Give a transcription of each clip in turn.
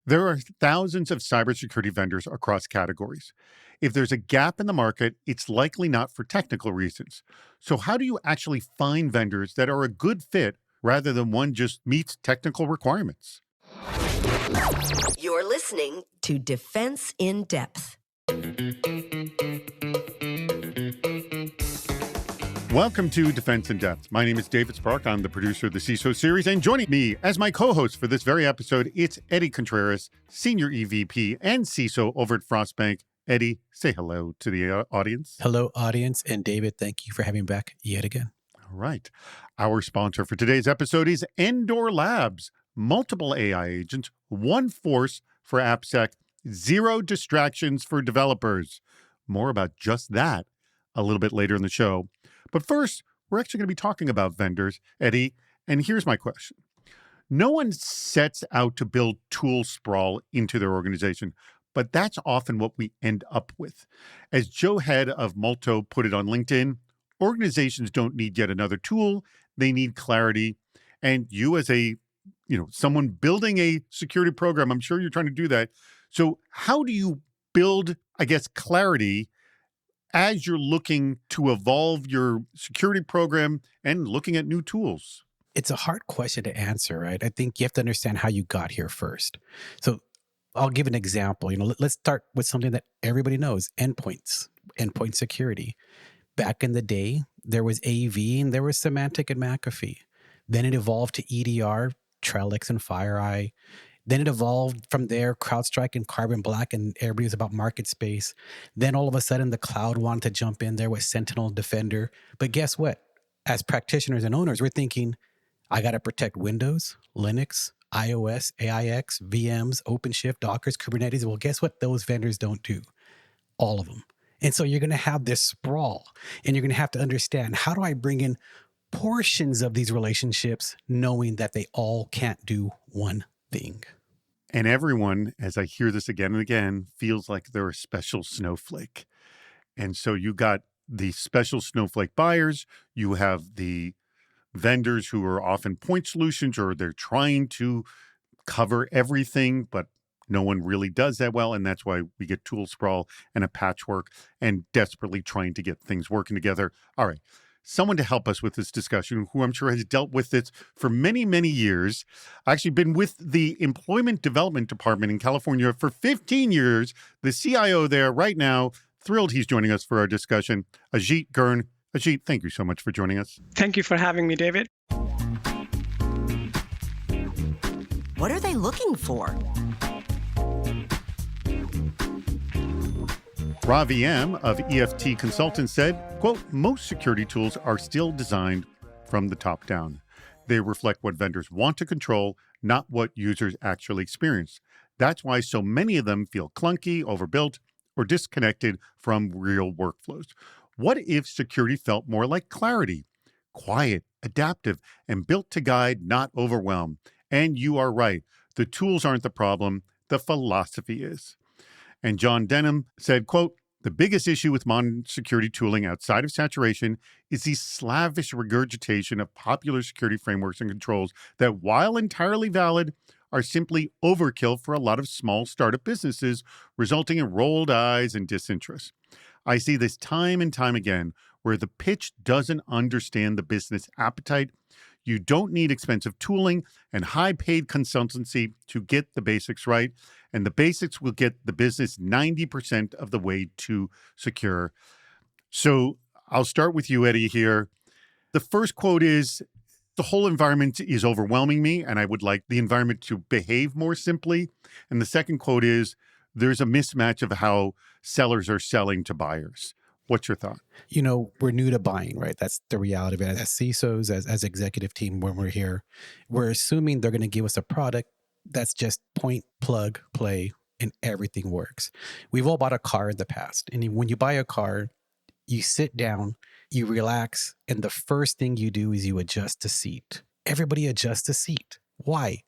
There are thousands of cybersecurity vendors across categories. If there's a gap in the market, it's likely not for technical reasons. So, how do you actually find vendors that are a good fit rather than one just meets technical requirements? You're listening to Defense in Depth. Welcome to Defense in Depth. My name is David Spark. I'm the producer of the CISO series, and joining me as my co-host for this very episode, it's Eddie Contreras, Senior EVP and CISO over at Frostbank. Eddie, say hello to the audience. Hello, audience. And David, thank you for having me back yet again. All right. Our sponsor for today's episode is Endor Labs. Multiple AI agents, one force for AppSec, zero distractions for developers. More about just that a little bit later in the show. But first, we're actually going to be talking about vendors, Eddie, and here's my question. No one sets out to build tool sprawl into their organization, but that's often what we end up with. As Joe Head of Multo put it on LinkedIn, organizations don't need yet another tool, they need clarity. And you as someone building a security program, I'm sure you're trying to do that. So how do you build, clarity as you're looking to evolve your security program and looking at new tools? It's a hard question to answer, right? I think you have to understand how you got here first. So I'll give an example. Let's start with something that everybody knows, endpoints, endpoint security. Back in the day, there was AV and there was Symantec and McAfee. Then it evolved to EDR, Trellix and FireEye. Then it evolved from there, CrowdStrike and Carbon Black, and everybody was about market space. Then all of a sudden, the cloud wanted to jump in there with Sentinel Defender. But guess what? As practitioners and owners, we're thinking, I got to protect Windows, Linux, iOS, AIX, VMs, OpenShift, Docker, Kubernetes. Well, guess what those vendors don't do? All of them. And so you're going to have this sprawl, and you're going to have to understand, how do I bring in portions of these relationships knowing that they all can't do one thing? And everyone, as I hear this again and again, feels like they're a special snowflake. And so you got the special snowflake buyers, you have the vendors who are often point solutions, or they're trying to cover everything, but no one really does that well. And that's why we get tool sprawl and a patchwork and desperately trying to get things working together. All right. Someone to help us with this discussion, who I'm sure has dealt with this for many, many years. I've actually been with the Employment Development Department in California for 15 years. The CIO there right now, thrilled he's joining us for our discussion, Ajit Gurn. Ajit, thank you so much for joining us. Thank you for having me, David. What are they looking for? Ravi M. of EFT Consultants said, quote, most security tools are still designed from the top down. They reflect what vendors want to control, not what users actually experience. That's why so many of them feel clunky, overbuilt, or disconnected from real workflows. What if security felt more like clarity? Quiet, adaptive, and built to guide, not overwhelm. And you are right. The tools aren't the problem. The philosophy is. And John Denham said, quote, the biggest issue with modern security tooling outside of saturation is the slavish regurgitation of popular security frameworks and controls that, while entirely valid, are simply overkill for a lot of small startup businesses, resulting in rolled eyes and disinterest. I see this time and time again, where the pitch doesn't understand the business appetite. You don't need expensive tooling and high-paid consultancy to get the basics right, and the basics will get the business 90% of the way to secure. So I'll start with you, Eddie, here. The first quote is, the whole environment is overwhelming me, and I would like the environment to behave more simply. And the second quote is, there's a mismatch of how sellers are selling to buyers. What's your thought? We're new to buying, right? That's the reality of it. As CISOs, as executive team, when we're here, we're assuming they're going to give us a product that's just point, plug, play, and everything works. We've all bought a car in the past. And when you buy a car, you sit down, you relax, and the first thing you do is you adjust the seat. Everybody adjusts the seat. Why?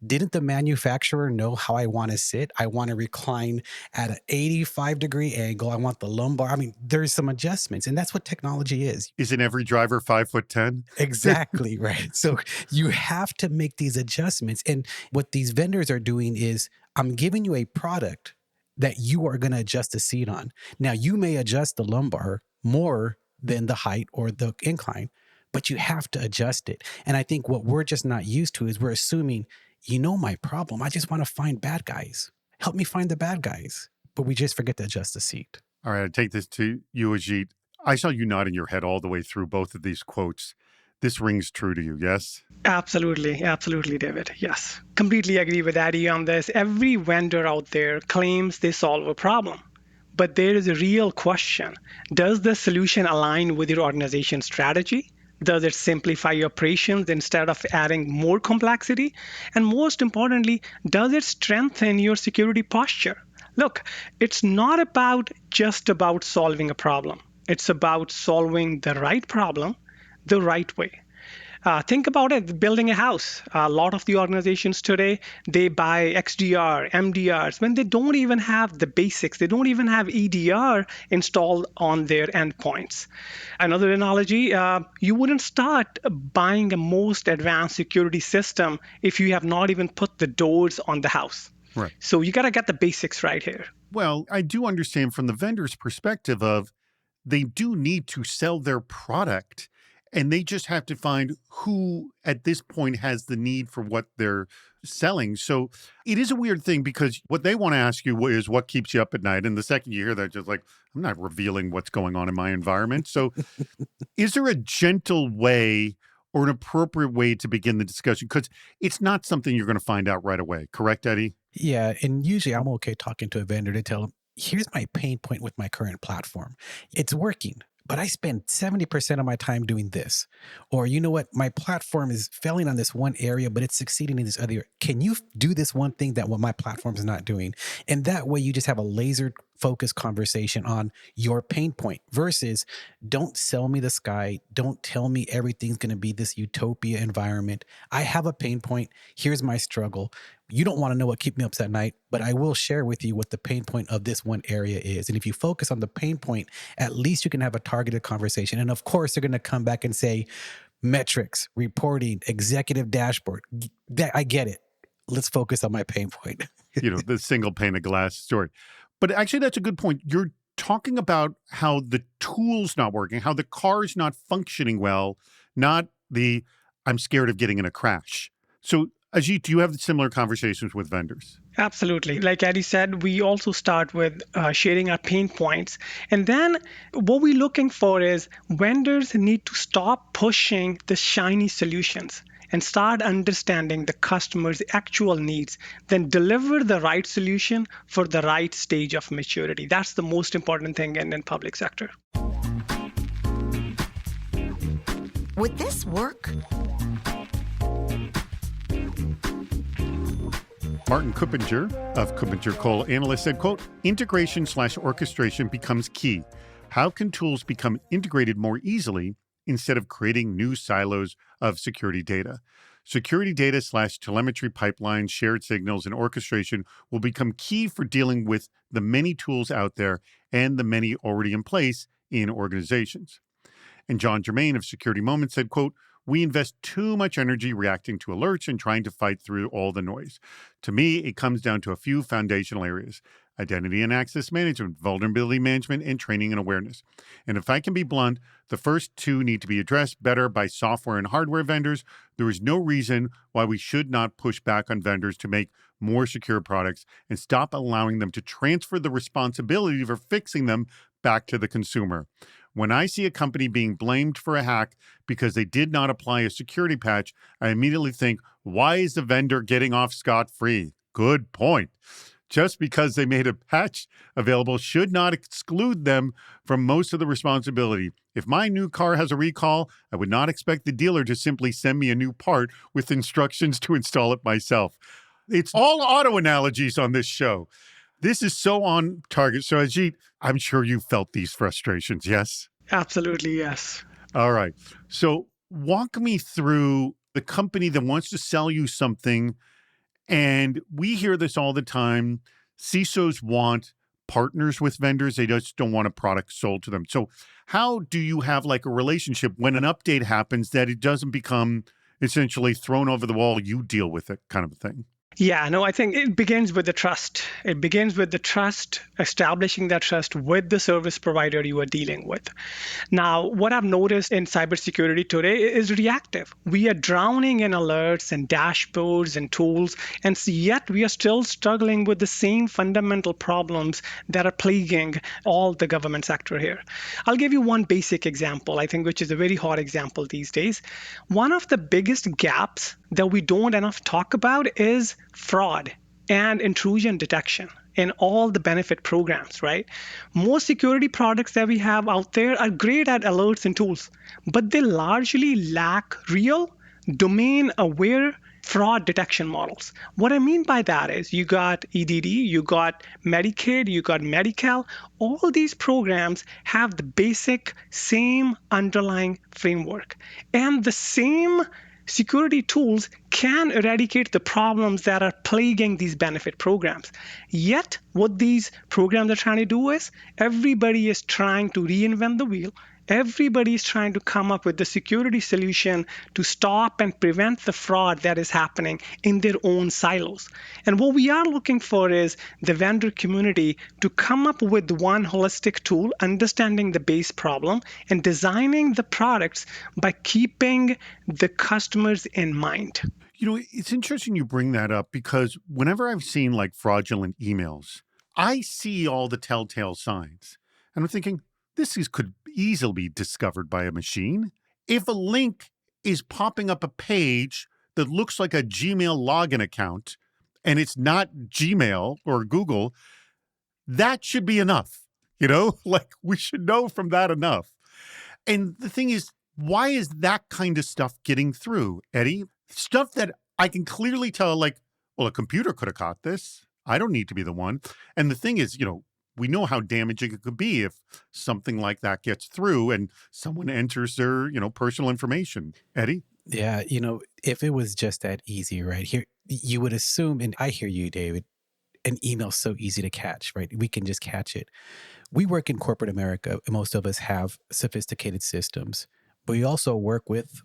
Didn't the manufacturer know how I want to sit? I want to recline at an 85-degree angle. I want the lumbar. I mean, there's some adjustments, and that's what technology is. Isn't every driver 5'10"? Exactly, right. So you have to make these adjustments. And what these vendors are doing is, I'm giving you a product that you are going to adjust the seat on. Now, you may adjust the lumbar more than the height or the incline, but you have to adjust it. And I think what we're just not used to is we're assuming, you know, my problem. I just want to find bad guys. Help me find the bad guys. But we just forget to adjust the seat. All right, I take this to you, Ajit. I saw you nodding your head all the way through both of these quotes. This rings true to you, yes? Absolutely, absolutely, David. Yes, completely agree with Addy on this. Every vendor out there claims they solve a problem. But there is a real question. Does the solution align with your organization's strategy? Does it simplify your operations instead of adding more complexity? And most importantly, does it strengthen your security posture? Look, it's not just about solving a problem. It's about solving the right problem the right way. Think about it, building a house. A lot of the organizations today, they buy XDR, MDRs, when they don't even have the basics. They don't even have EDR installed on their endpoints. Another analogy, you wouldn't start buying a most advanced security system if you have not even put the doors on the house. Right. So you got to get the basics right here. Well, I do understand from the vendor's perspective of they do need to sell their product. And they just have to find who at this point has the need for what they're selling. So it is a weird thing because what they want to ask you is what keeps you up at night. And the second you hear that, just like, I'm not revealing what's going on in my environment. So is there a gentle way or an appropriate way to begin the discussion? Because it's not something you're going to find out right away. Correct, Eddie? Yeah. And usually I'm okay talking to a vendor to tell them, here's my pain point with my current platform. It's working, but I spend 70% of my time doing this. Or, you know what, my platform is failing on this one area, but it's succeeding in this other. Can you do this one thing that what my platform is not doing? And that way you just have a laser focused conversation on your pain point versus don't sell me the sky. Don't tell me everything's going to be this utopia environment. I have a pain point. Here's my struggle. You don't want to know what keeps me up at night, but I will share with you what the pain point of this one area is. And if you focus on the pain point, at least you can have a targeted conversation. And of course, they're going to come back and say, metrics, reporting, executive dashboard. I get it. Let's focus on my pain point. The single pane of glass story. But actually, that's a good point. You're talking about how the tool's not working, how the car's not functioning well, not the I'm scared of getting in a crash. So Ajit, do you have similar conversations with vendors? Absolutely. Like Eddie said, we also start with sharing our pain points. And then what we're looking for is vendors need to stop pushing the shiny solutions and start understanding the customer's actual needs, then deliver the right solution for the right stage of maturity. That's the most important thing in public sector. Would this work? Martin Kuppinger of Kuppinger Cole Analyst said, quote, integration/orchestration becomes key. How can tools become integrated more easily instead of creating new silos of security data? Security data/telemetry pipelines, shared signals, and orchestration will become key for dealing with the many tools out there and the many already in place in organizations. And John Germain of Security Moment said, quote, we invest too much energy reacting to alerts and trying to fight through all the noise. To me, it comes down to a few foundational areas: identity and access management, vulnerability management, and training and awareness. And if I can be blunt, the first two need to be addressed better by software and hardware vendors. There is no reason why we should not push back on vendors to make more secure products and stop allowing them to transfer the responsibility for fixing them back to the consumer. When I see a company being blamed for a hack because they did not apply a security patch, I immediately think, why is the vendor getting off scot-free? Good point. Just because they made a patch available should not exclude them from most of the responsibility. If my new car has a recall, I would not expect the dealer to simply send me a new part with instructions to install it myself. It's all auto analogies on this show. This is so on target. So Ajit, I'm sure you felt these frustrations, yes? Absolutely, yes. All right. So walk me through the company that wants to sell you something. And we hear this all the time. CISOs want partners with vendors. They just don't want a product sold to them. So how do you have like a relationship when an update happens that it doesn't become essentially thrown over the wall, you deal with it kind of a thing? Yeah, no, I think it begins with the trust. It begins with the trust, establishing that trust with the service provider you are dealing with. Now, what I've noticed in cybersecurity today is reactive. We are drowning in alerts and dashboards and tools, and yet we are still struggling with the same fundamental problems that are plaguing all the government sector here. I'll give you one basic example, I think, which is a very hot example these days. One of the biggest gaps that we don't enough talk about is fraud and intrusion detection in all the benefit programs, right? Most security products that we have out there are great at alerts and tools, but they largely lack real domain aware fraud detection models. What I mean by that is you got EDD, you got Medicaid, you got Medi-Cal. All these programs have the basic same underlying framework and the same security tools can eradicate the problems that are plaguing these benefit programs. Yet, what these programs are trying to do is everybody is trying to reinvent the wheel. Everybody is trying to come up with the security solution to stop and prevent the fraud that is happening in their own silos. And what we are looking for is the vendor community to come up with one holistic tool, understanding the base problem and designing the products by keeping the customers in mind. You know, it's interesting you bring that up because whenever I've seen like fraudulent emails, I see all the telltale signs. And I'm thinking, could easily be discovered by a machine. If a link is popping up a page that looks like a Gmail login account and it's not Gmail or Google, that should be enough. You know, like we should know from that enough. And the thing is, why is that kind of stuff getting through, Eddie? Stuff that I can clearly tell, like, well, a computer could have caught this. I don't need to be the one. And the thing is, we know how damaging it could be if something like that gets through and someone enters their, personal information. Eddie? Yeah, if it was just that easy, right? Here, you would assume, and I hear you, David, an email's so easy to catch, right? We can just catch it. We work in corporate America. Most of us have sophisticated systems, but we also work with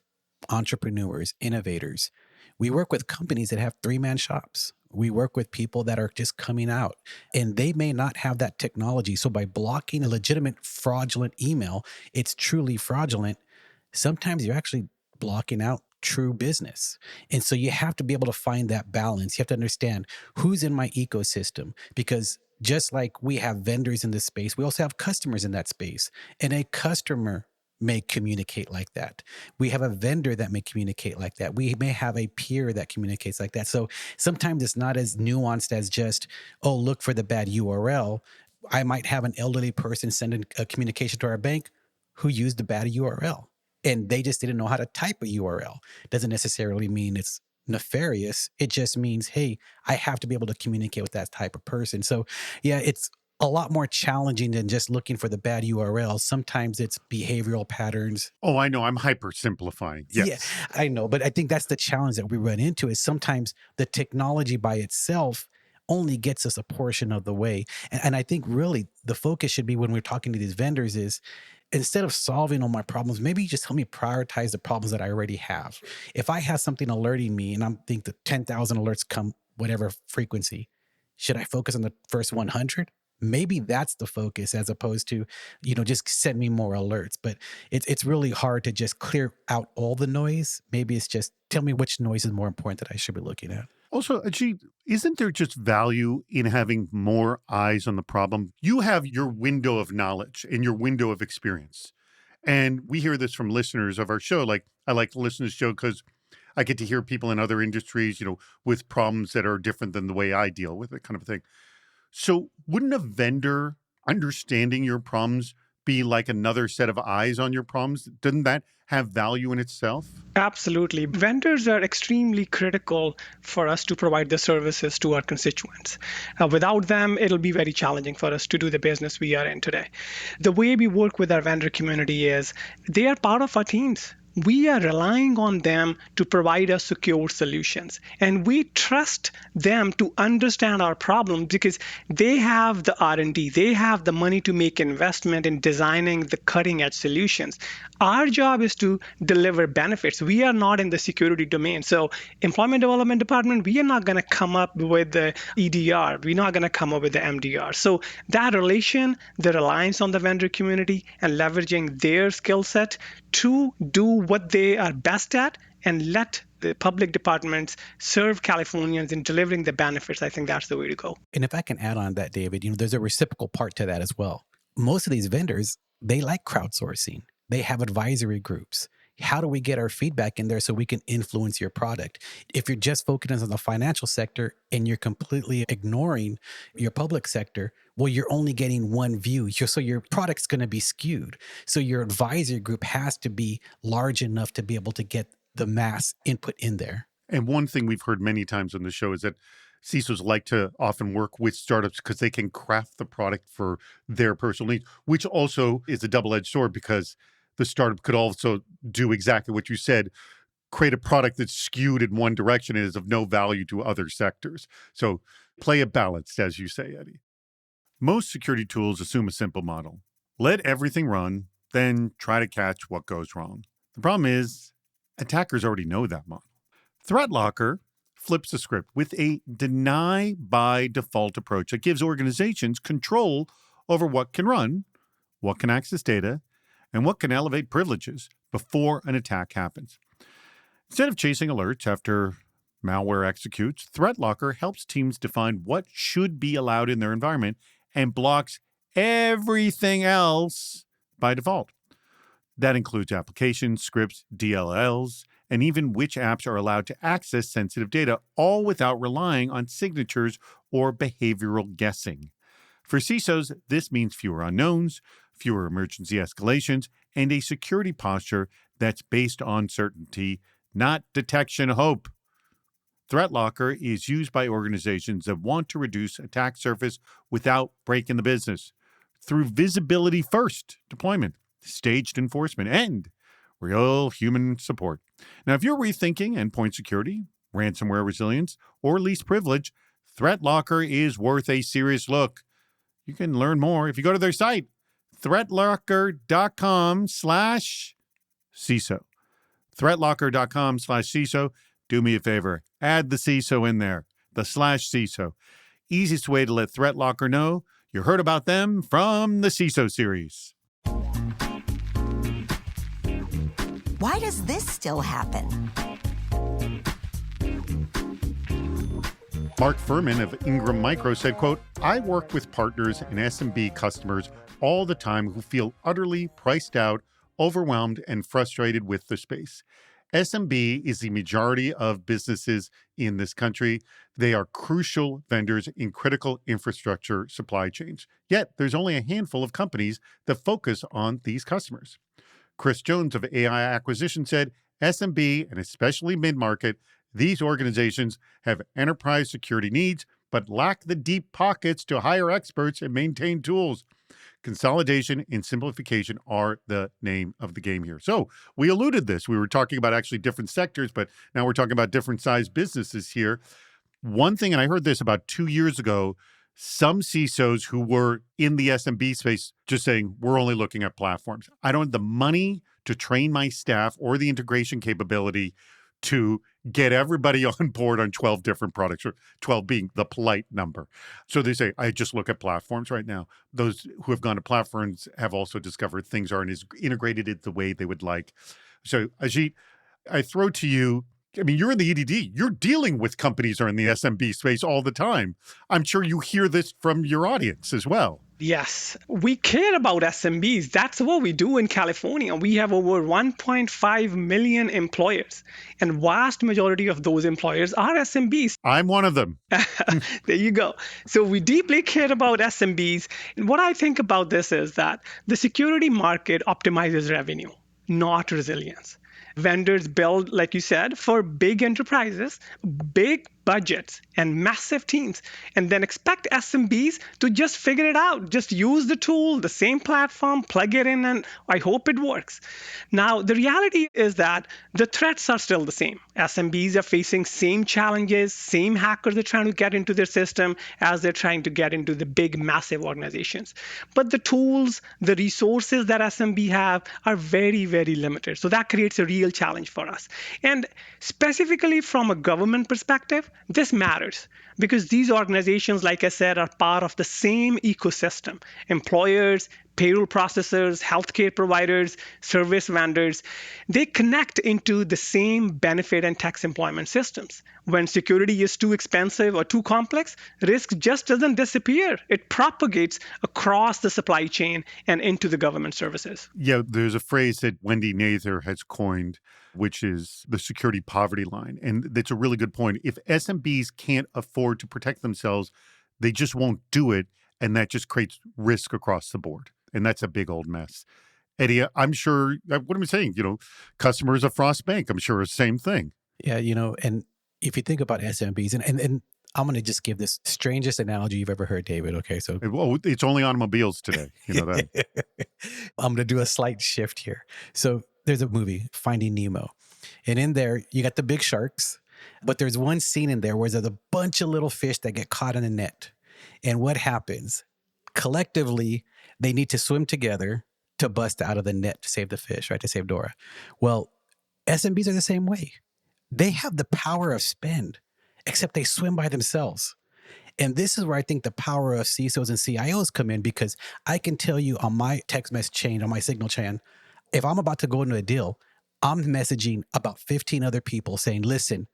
entrepreneurs, innovators. We work with companies that have three-man shops. We work with people that are just coming out and they may not have that technology. So by blocking a legitimate fraudulent email, it's truly fraudulent. Sometimes you're actually blocking out true business. And so you have to be able to find that balance. You have to understand who's in my ecosystem, because just like we have vendors in this space, we also have customers in that space. And a customer may communicate like that. We have a vendor that may communicate like that. We may have a peer that communicates like that. So sometimes it's not as nuanced as just, oh, look for the bad URL. I might have an elderly person sending a communication to our bank who used a bad URL and they just didn't know how to type a URL. Doesn't necessarily mean it's nefarious. It just means, hey, I have to be able to communicate with that type of person. So yeah, it's a lot more challenging than just looking for the bad URL. Sometimes it's behavioral patterns. Oh, I know. I'm hyper simplifying. Yes. Yeah, I know. But I think that's the challenge that we run into is sometimes the technology by itself only gets us a portion of the way. And I think really the focus should be when we're talking to these vendors is instead of solving all my problems, maybe just help me prioritize the problems that I already have. If I have something alerting me and I'm think that 10,000 alerts come whatever frequency, should I focus on the first 100? Maybe that's the focus as opposed to, just send me more alerts. But it's really hard to just clear out all the noise. Maybe it's just tell me which noise is more important that I should be looking at. Also, Ajit, isn't there just value in having more eyes on the problem? You have your window of knowledge and your window of experience. And we hear this from listeners of our show. Like, I like to listen to the show because I get to hear people in other industries, with problems that are different than the way I deal with it, kind of thing. So wouldn't a vendor understanding your problems be like another set of eyes on your problems? Doesn't that have value in itself? Absolutely. Vendors are extremely critical for us to provide the services to our constituents. Without them, it'll be very challenging for us to do the business we are in today. The way we work with our vendor community is they are part of our teams. We are relying on them to provide us secure solutions. And we trust them to understand our problems because they have the R&D, they have the money to make investment in designing the cutting edge solutions. Our job is to deliver benefits. We are not in the security domain. So employment development department, we are not going to come up with the EDR. We're not going to come up with the MDR. So that relation, the reliance on the vendor community and leveraging their skill set to do what they are best at and let the public departments serve Californians in delivering the benefits, I think that's the way to go. And if I can add on that, David, there's a reciprocal part to that as well. Most of these vendors, they like crowdsourcing. They have advisory groups. How do we get our feedback in there so we can influence your product? If you're just focusing on the financial sector and you're completely ignoring your public sector, well, you're only getting one view. So your product's going to be skewed. So your advisory group has to be large enough to be able to get the mass input in there. And one thing we've heard many times on the show is that CISOs like to often work with startups because they can craft the product for their personal needs, which also is a double-edged sword because the startup could also do exactly what you said, create a product that's skewed in one direction and is of no value to other sectors. So play it balanced, as you say, Eddie. Most security tools assume a simple model. Let everything run, then try to catch what goes wrong. The problem is, attackers already know that model. ThreatLocker flips the script with a deny by default approach that gives organizations control over what can run, what can access data, and what can elevate privileges before an attack happens. Instead of chasing alerts after malware executes, ThreatLocker helps teams define what should be allowed in their environment and blocks everything else by default. That includes applications, scripts, DLLs, and even which apps are allowed to access sensitive data, all without relying on signatures or behavioral guessing. For CISOs, this means fewer unknowns, fewer emergency escalations, and a security posture that's based on certainty, not detection hope. ThreatLocker is used by organizations that want to reduce attack surface without breaking the business through visibility-first deployment, staged enforcement, and real human support. Now, if you're rethinking endpoint security, ransomware resilience, or least privilege, ThreatLocker is worth a serious look. You can learn more if you go to their site, threatlocker.com/CISO. Threatlocker.com/CISO. Do me a favor, add the CISO in there, the /CISO. Easiest way to let ThreatLocker know you heard about them from the CISO series. Why does this still happen? Mark Furman of Ingram Micro said, quote, "I work with partners and SMB customers all the time who feel utterly priced out, overwhelmed, and frustrated with the space. SMB is the majority of businesses in this country. They are crucial vendors in critical infrastructure supply chains. Yet there's only a handful of companies that focus on these customers." Chris Jones of AI Acquisition said, "SMB and especially mid-market, these organizations have enterprise security needs, but lack the deep pockets to hire experts and maintain tools. Consolidation and simplification are the name of the game here." So we alluded this. We were talking about actually different sectors, but now we're talking about different sized businesses here. One thing, and I heard this about 2 years ago, some CISOs who were in the SMB space just saying, we're only looking at platforms. I don't have the money to train my staff or the integration capability to get everybody on board on 12 different products, or 12 being the polite number. So they say, I just look at platforms right now. Those who have gone to platforms have also discovered things aren't as integrated in the way they would like. So Ajit, I throw to you, I mean, you're in the EDD. You're dealing with companies that are in the SMB space all the time. I'm sure you hear this from your audience as well. Yes, we care about SMBs. That's what we do in California. We have over 1.5 million employers, and vast majority of those employers are SMBs. I'm one of them. There you go. So we deeply care about SMBs. And what I think about this is that the security market optimizes revenue, not resilience. Vendors build, like you said, for big enterprises, big budgets and massive teams, and then expect SMBs to just figure it out. Just use the tool, the same platform, plug it in, and I hope it works. Now, the reality is that the threats are still the same. SMBs are facing same challenges, same hackers are trying to get into their system as they're trying to get into the big, massive organizations. But the tools, the resources that SMB have are very, very limited. So that creates a real challenge for us. And specifically from a government perspective, this matters because these organizations, like I said, are part of the same ecosystem. Employers, payroll processors, healthcare providers, service vendors, they connect into the same benefit and tax employment systems. When security is too expensive or too complex, risk just doesn't disappear. It propagates across the supply chain and into the government services. Yeah, there's a phrase that Wendy Nather has coined, which is the security poverty line. And that's a really good point. If SMBs can't afford to protect themselves, they just won't do it. And that just creates risk across the board. And that's a big old mess. Eddie, I'm sure, what am I saying? Customers of Frost Bank, I'm sure, is the same thing. Yeah, and if you think about SMBs, and I'm going to just give this strangest analogy you've ever heard, David. Okay, so Well, it's only automobiles today. You know that. I'm going to do a slight shift here. So there's a movie, Finding Nemo. And in there, you got the big sharks, but there's one scene in there where there's a bunch of little fish that get caught in a net. And what happens? Collectively, they need to swim together to bust out of the net to save the fish, right? To save Dora. Well, SMBs are the same way. They have the power of spend, except they swim by themselves. And this is where I think the power of CISOs and CIOs come in, because I can tell you on my text message chain, on my signal chain, if I'm about to go into a deal, I'm messaging about 15 other people saying, listen,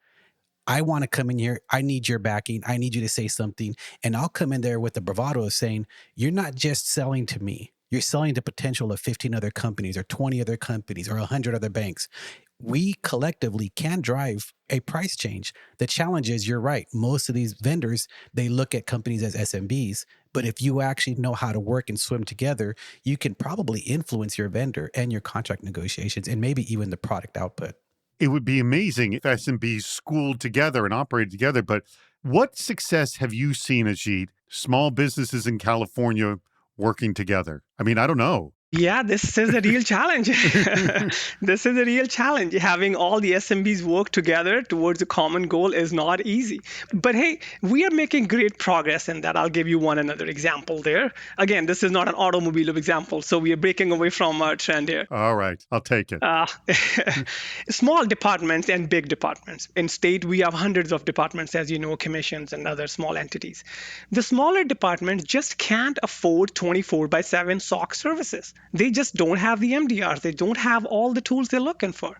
I want to come in here. I need your backing. I need you to say something. And I'll come in there with the bravado of saying, you're not just selling to me. You're selling the potential of 15 other companies or 20 other companies or 100 other banks. We collectively can drive a price change. The challenge is, you're right. Most of these vendors, they look at companies as SMBs. But if you actually know how to work and swim together, you can probably influence your vendor and your contract negotiations and maybe even the product output. It would be amazing if SMBs schooled together and operated together. But what success have you seen, Ajit, small businesses in California working together? I mean, I don't know. Yeah, this is a real challenge. This is a real challenge. Having all the SMBs work together towards a common goal is not easy. But hey, we are making great progress in that. I'll give you one another example there. Again, this is not an automobile example, so we are breaking away from our trend here. All right, I'll take it. Small departments and big departments. In state, we have hundreds of departments, as you know, commissions and other small entities. The smaller departments just can't afford 24/7 SOC services. They just don't have the MDRs. They don't have all the tools they're looking for.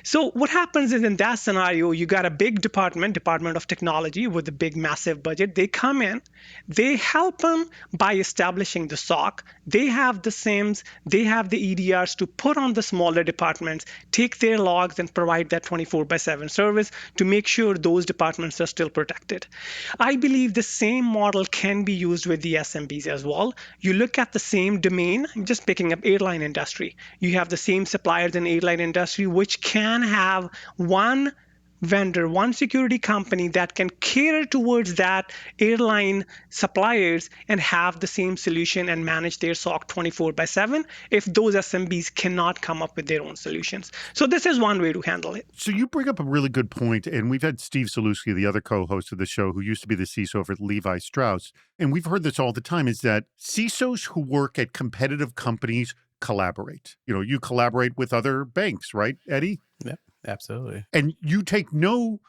So what happens is, in that scenario, you got a big Department of Technology with a big, massive budget. They come in, they help them by establishing the SOC. They have the SIMs, they have the EDRs to put on the smaller departments, take their logs and provide that 24/7 service to make sure those departments are still protected. I believe the same model can be used with the SMBs as well. You look at the same domain, I'm just picking up airline industry. You have the same suppliers in airline industry, which can have one vendor, one security company that can cater towards that airline suppliers and have the same solution and manage their SOC 24/7 if those SMBs cannot come up with their own solutions. So this is one way to handle it. So you bring up a really good point, and we've had Steve Saluski, the other co-host of the show, who used to be the CISO over at Levi Strauss, and we've heard this all the time, is that CISOs who work at competitive companies collaborate. You collaborate with other banks, right, Eddie? Yeah, absolutely. And you take no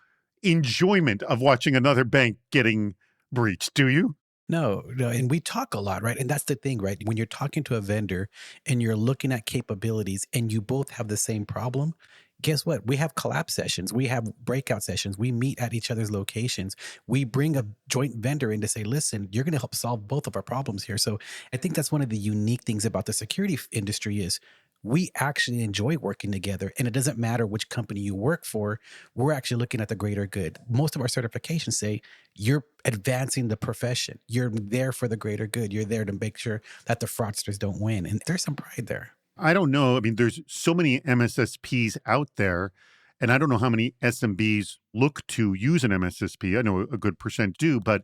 enjoyment of watching another bank getting breached, do you? No. And we talk a lot, right? And that's the thing, right? When you're talking to a vendor and you're looking at capabilities and you both have the same problem, guess what? We have collab sessions. We have breakout sessions. We meet at each other's locations. We bring a joint vendor in to say, listen, you're going to help solve both of our problems here. So I think that's one of the unique things about the security industry is we actually enjoy working together. And it doesn't matter which company you work for. We're actually looking at the greater good. Most of our certifications say you're advancing the profession. You're there for the greater good. You're there to make sure that the fraudsters don't win. And there's some pride there. I don't know. I mean, there's so many MSSPs out there, And I don't know how many SMBs look to use an MSSP. I know a good percent do, but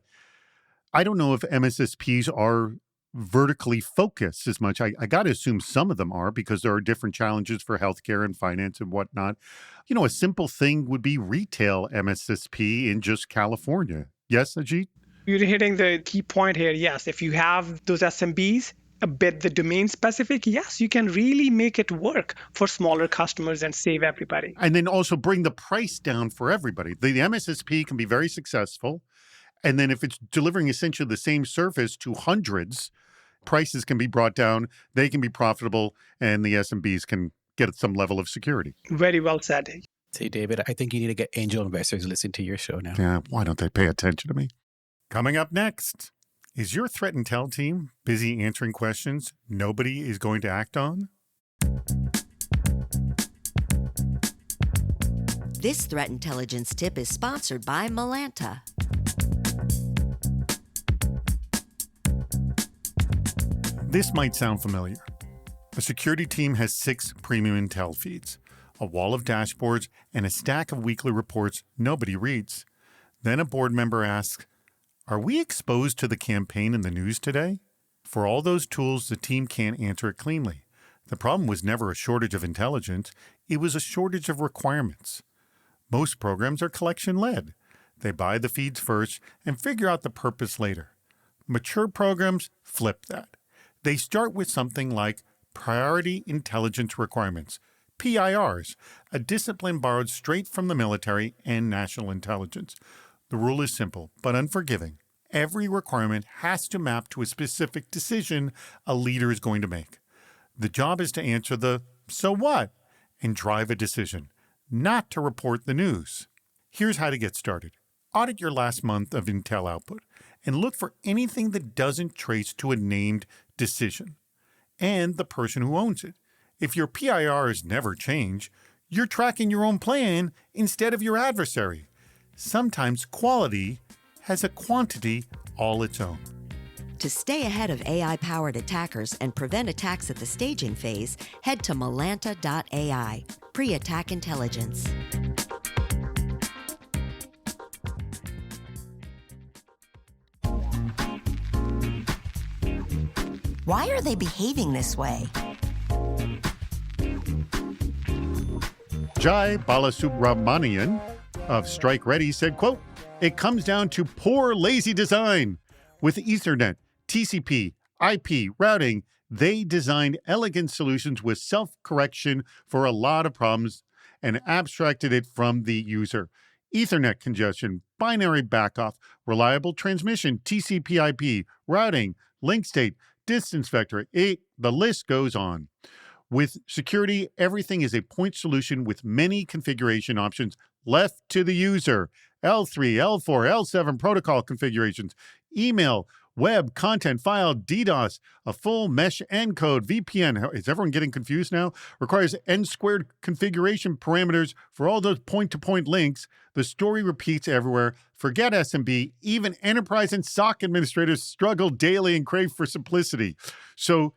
I don't know if MSSPs are vertically focused as much. I got to assume some of them are because there are different challenges for healthcare and finance and whatnot. A simple thing would be retail MSSP in just California. Yes, Ajit? You're hitting the key point here. Yes, if you have those SMBs, a bit the domain specific, yes, you can really make it work for smaller customers and save everybody. And then also bring the price down for everybody. The MSSP can be very successful. And then if it's delivering essentially the same service to hundreds, prices can be brought down, they can be profitable, and the SMBs can get some level of security. Very well said. Say, David, I think you need to get angel investors to listen to your show now. Yeah, why don't they pay attention to me? Coming up next, is your threat intel team busy answering questions nobody is going to act on? This threat intelligence tip is sponsored by Malanta. This might sound familiar. A security team has 6 premium intel feeds, a wall of dashboards, and a stack of weekly reports nobody reads. Then a board member asks, "Are we exposed to the campaign in the news today?" For all those tools, the team can't answer it cleanly. The problem was never a shortage of intelligence, it was a shortage of requirements. Most programs are collection-led. They buy the feeds first and figure out the purpose later. Mature programs flip that. They start with something like Priority Intelligence Requirements, PIRs, a discipline borrowed straight from the military and national intelligence. The rule is simple but unforgiving. Every requirement has to map to a specific decision a leader is going to make. The job is to answer the "so what?" and drive a decision, not to report the news. Here's how to get started. Audit your last month of intel output and look for anything that doesn't trace to a named decision and the person who owns it. If your PIRs never change, you're tracking your own plan instead of your adversary. Sometimes quality has a quantity all its own. To stay ahead of AI-powered attackers and prevent attacks at the staging phase, head to Malanta.ai. Pre-attack intelligence. Why are they behaving this way? Jai Balasubramanian of Strike Ready said, quote, "It comes down to poor, lazy design. With Ethernet, TCP, IP, routing, they designed elegant solutions with self-correction for a lot of problems and abstracted it from the user. Ethernet congestion, binary backoff, reliable transmission, TCP IP, routing, link state, distance vector, the list goes on. With security, everything is a point solution with many configuration options left to the user. L3, L4, L7 protocol configurations, email, web, content, file, DDoS, a full mesh encode, VPN. Is everyone getting confused now? Requires n-squared configuration parameters for all those point-to-point links. The story repeats everywhere. Forget SMB. Even enterprise and SOC administrators struggle daily and crave for simplicity." So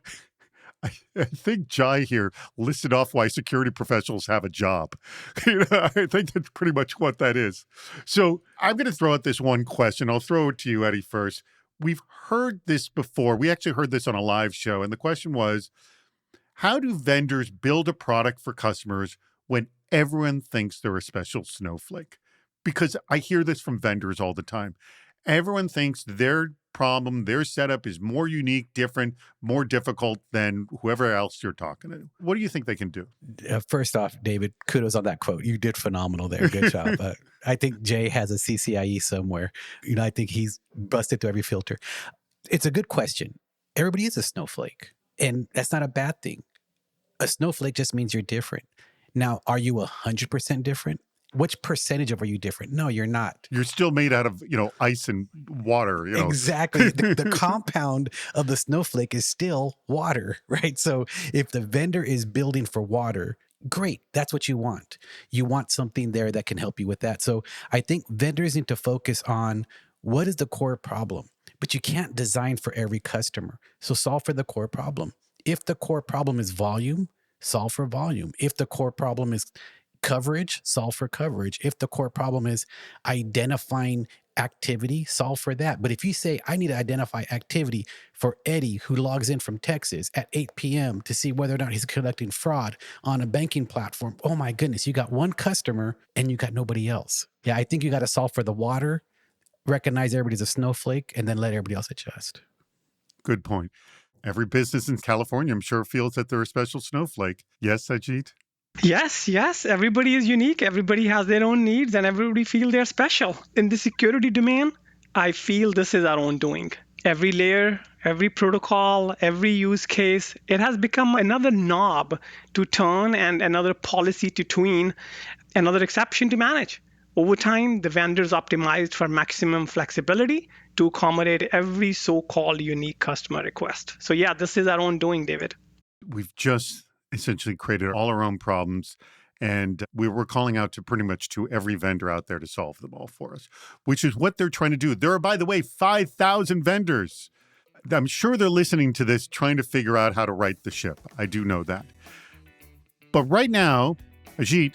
I think Jai here listed off why security professionals have a job. I think that's pretty much what that is. So I'm going to throw out this one question. I'll throw it to you, Eddie, first. We've heard this before. We actually heard this on a live show. And the question was, how do vendors build a product for customers when everyone thinks they're a special snowflake? Because I hear this from vendors all the time. Everyone thinks their problem, their setup is more unique, different, more difficult than whoever else you're talking to. What do you think they can do? First off, David, kudos on that quote. You did phenomenal there. Good job. I think Jay has a CCIE somewhere. I think he's busted through every filter. It's a good question. Everybody is a snowflake, and that's not a bad thing. A snowflake just means you're different. Now, are you 100% different? Which percentage of are you different? No, you're not. You're still made out of, ice and water. Exactly. The compound of the snowflake is still water, right? So if the vendor is building for water, great. That's what you want. You want something there that can help you with that. So I think vendors need to focus on what is the core problem, but you can't design for every customer. So solve for the core problem. If the core problem is volume, solve for volume. If the core problem is coverage, solve for coverage. If the core problem is identifying activity, solve for that. But if you say, I need to identify activity for Eddie, who logs in from Texas at 8 p.m. to see whether or not he's conducting fraud on a banking platform, oh my goodness, you got one customer and you got nobody else. Yeah, I think you got to solve for the water, recognize everybody's a snowflake, and then let everybody else adjust. Good point. Every business in California, I'm sure, feels that they're a special snowflake. Yes, Ajit? Yes. Everybody is unique. Everybody has their own needs and everybody feel they're special. In the security domain, I feel this is our own doing. Every layer, every protocol, every use case, it has become another knob to turn and another policy to tween, another exception to manage. Over time, the vendors optimized for maximum flexibility to accommodate every so-called unique customer request. So yeah, this is our own doing, David. We've just essentially created all our own problems, and we were calling out to pretty much to every vendor out there to solve them all for us, which is what they're trying to do. There are, by the way, 5,000 vendors. I'm sure they're listening to this, trying to figure out how to right the ship. I do know that. But right now, Ajit,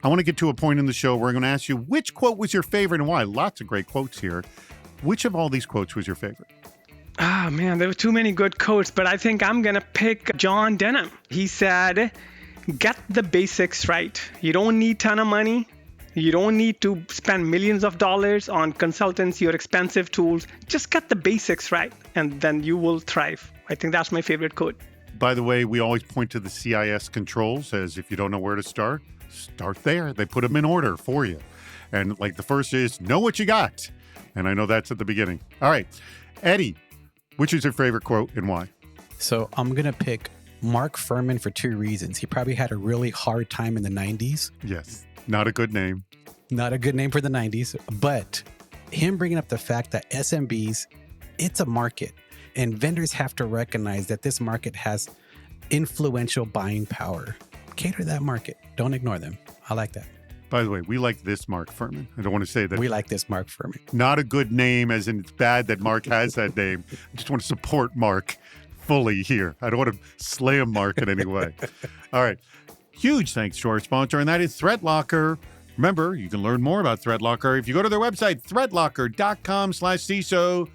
I want to get to a point in the show where I'm going to ask you which quote was your favorite and why. Lots of great quotes here. Which of all these quotes was your favorite? Ah, man, there were too many good quotes, but I think I'm going to pick John Denham. He said, get the basics right. You don't need a ton of money. You don't need to spend millions of dollars on consultancy or expensive tools. Just get the basics right, and then you will thrive. I think that's my favorite quote. By the way, we always point to the CIS controls as if you don't know where to start there. They put them in order for you. And like the first is, know what you got. And I know that's at the beginning. All right. Eddie, which is your favorite quote and why? So I'm going to pick Mark Furman for two reasons. He probably had a really hard time in the 90s. Yes. Not a good name. Not a good name for the 90s, but him bringing up the fact that SMBs, it's a market, and vendors have to recognize that this market has influential buying power. Cater to that market. Don't ignore them. I like that. By the way, we like this Mark Furman. I don't want to say that. We like this Mark Furman. Not a good name, as in it's bad that Mark has that name. I just want to support Mark fully here. I don't want to slam Mark in any way. All right. Huge thanks to our sponsor, and that is ThreatLocker. Remember, you can learn more about ThreatLocker if you go to their website, threatlocker.com/CISO.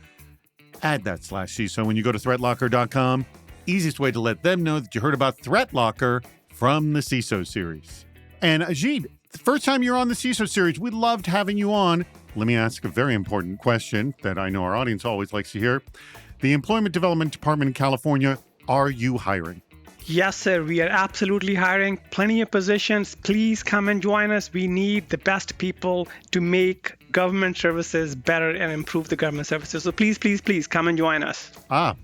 Add that /CISO when you go to threatlocker.com. Easiest way to let them know that you heard about ThreatLocker from the CISO series. And Ajit, the first time you're on the CISO series, we loved having you on. Let me ask a very important question that I know our audience always likes to hear. The Employment Development Department in California, are you hiring? Yes, sir. We are absolutely hiring plenty of positions. Please come and join us. We need the best people to make government services better and improve the government services. So please come and join us.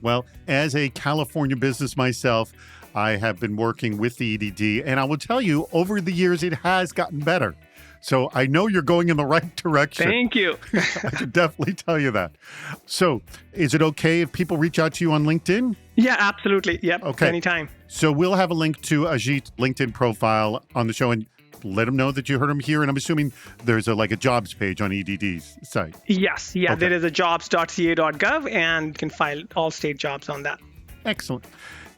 Well, as a California business myself, I have been working with the EDD, and I will tell you, over the years, it has gotten better. So I know you're going in the right direction. Thank you. I can definitely tell you that. So is it okay if people reach out to you on LinkedIn? Yeah, absolutely. Yep. Okay. Anytime. So we'll have a link to Ajit's LinkedIn profile on the show, and let them know that you heard him here. And I'm assuming there's a jobs page on EDD's site. Yes. Yeah, Okay. There is a jobs.ca.gov, and you can file all state jobs on that. Excellent.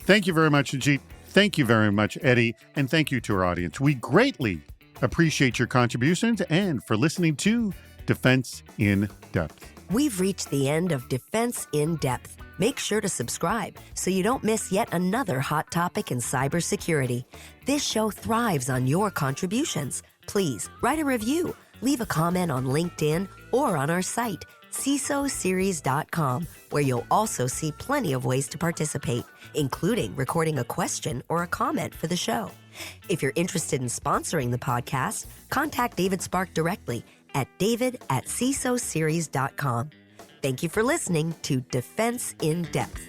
Thank you very much, Ajit. Thank you very much, Eddie. And thank you to our audience. We greatly appreciate your contributions and for listening to Defense in Depth. We've reached the end of Defense in Depth. Make sure to subscribe so you don't miss yet another hot topic in cybersecurity. This show thrives on your contributions. Please write a review, leave a comment on LinkedIn or on our site, CISOseries.com, where you'll also see plenty of ways to participate, including recording a question or a comment for the show. If you're interested in sponsoring the podcast, contact David Spark directly at david@CISOseries.com. Thank you for listening to Defense in Depth.